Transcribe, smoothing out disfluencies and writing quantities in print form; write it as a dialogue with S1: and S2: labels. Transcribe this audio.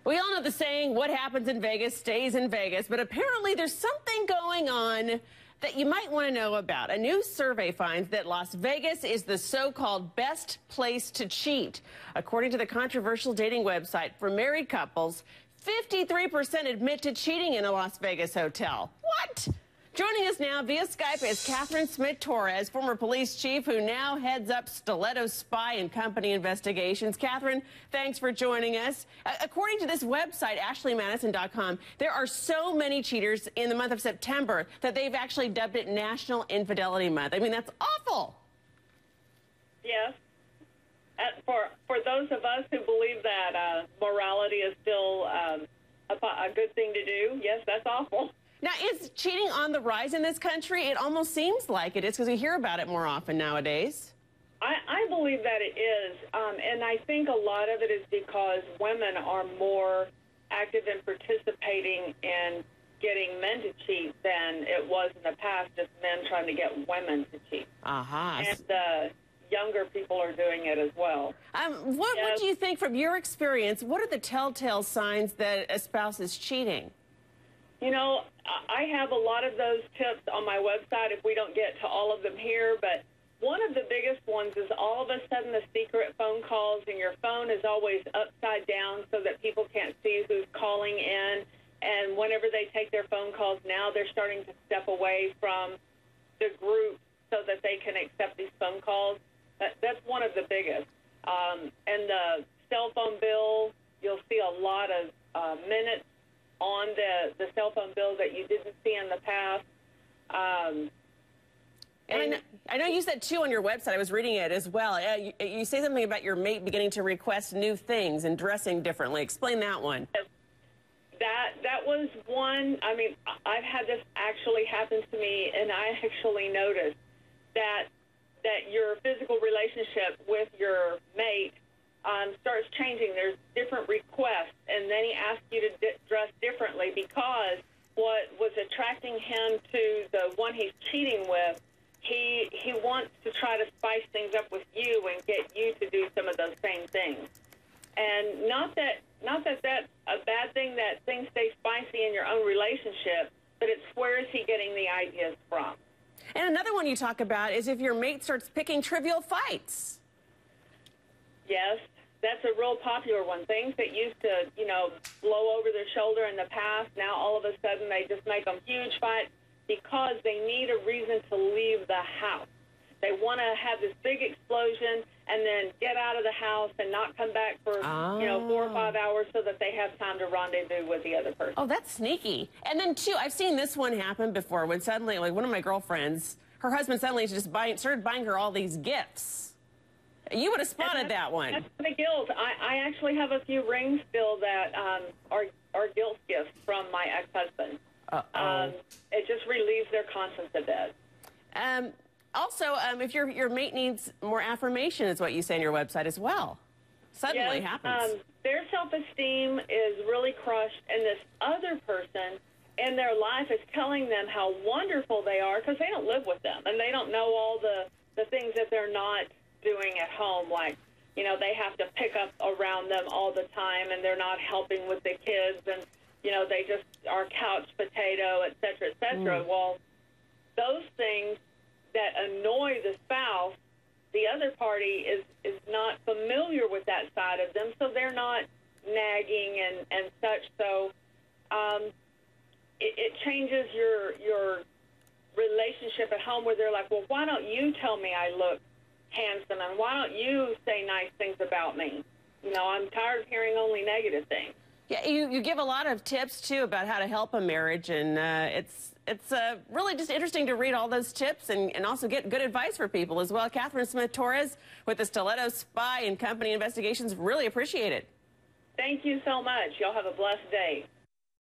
S1: We all know the saying, what happens in Vegas stays in Vegas, but apparently there's something going on that you might want to know about. A new survey finds that Las Vegas is the so-called best place to cheat. According to the controversial dating website for married couples, 53% admit to cheating in a Las Vegas hotel. What? Joining us now via Skype is Catherine Smith-Torres, former police chief who now heads up Stiletto Spy and Company investigations. Catherine, thanks for joining us. According to this website, AshleyMadison.com, there are so many cheaters in the month of September that they've actually dubbed it National Infidelity Month. I mean, that's awful.
S2: Yes. For those of us who believe that morality is still a good thing to do, yes, that's awful.
S1: Now, is cheating on the rise in this country? It almost seems like it is because we hear about it more often nowadays.
S2: I believe that it is, and I think a lot of it is because women are more active in participating in getting men to cheat than it was in the past, just men trying to get women to cheat.
S1: Uh-huh.
S2: And younger people are doing it as well.
S1: What do you think, from your experience, what are the telltale signs that a spouse is cheating?
S2: You know, I have a lot of those tips on my website if we don't get to all of them here, but one of the biggest ones is all of a sudden the secret phone calls, and your phone is always upside down so that people can't see who's calling in, and whenever they take their phone calls now, they're starting to step away from the group so that they can accept these phone calls. That's one of the biggest. And the cell phone bill, you'll see a lot of minutes on the cell phone bill that you didn't see in the past.
S1: And I know you said, too, on your website, I was reading it as well, you say something about your mate beginning to request new things and dressing differently. Explain that one.
S2: That was one. I mean, I've had this actually happen to me, and I actually noticed that your physical relationship with your mate starts changing. There's different requests, and then he asks you to dress differently because what was attracting him to the one he's cheating with, he wants to try to spice things up with you and get you to do some of those same things. And not that that's a bad thing that things stay spicy in your own relationship, but it's where is he getting the ideas from?
S1: And another one you talk about is if your mate starts picking trivial fights.
S2: Yes, that's a real popular one. Things that used to, blow over their shoulder in the past, now all of a sudden they just make them huge fights because they need a reason to leave the house. They want to have this big explosion and then get out of the house and not come back for, 4 or 5 hours so that they have time to rendezvous with the other person.
S1: Oh, that's sneaky. And then, too, I've seen this one happen before when suddenly, like one of my girlfriends, her husband suddenly just started buying her all these gifts. You would have spotted that one.
S2: That's the guilt. I actually have a few rings still that are guilt gifts from my ex-husband. It just relieves their conscience a bit.
S1: Also, if your mate needs more affirmation, is what you say on your website as well. Suddenly happens.
S2: Their self-esteem is really crushed, and this other person in their life is telling them how wonderful they are because they don't live with them, and they don't know all the things that they're not doing at home, like, they have to pick up around them all the time, and they're not helping with the kids, and, they just are couch potato, et cetera, et cetera. Well, those things that annoy the spouse, the other party is not familiar with that side of them, so they're not nagging and such. So it changes your relationship at home where they're like, well, why don't you tell me I look handsome, and why don't you say nice things about me? I'm tired of hearing only negative things.
S1: Yeah, you give a lot of tips, too, about how to help a marriage, and it's really just interesting to read all those tips and also get good advice for people as well. Catherine Smith-Torres with the Stiletto Spy and Company investigations. Really appreciate it.
S2: Thank you so much. Y'all have a blessed day.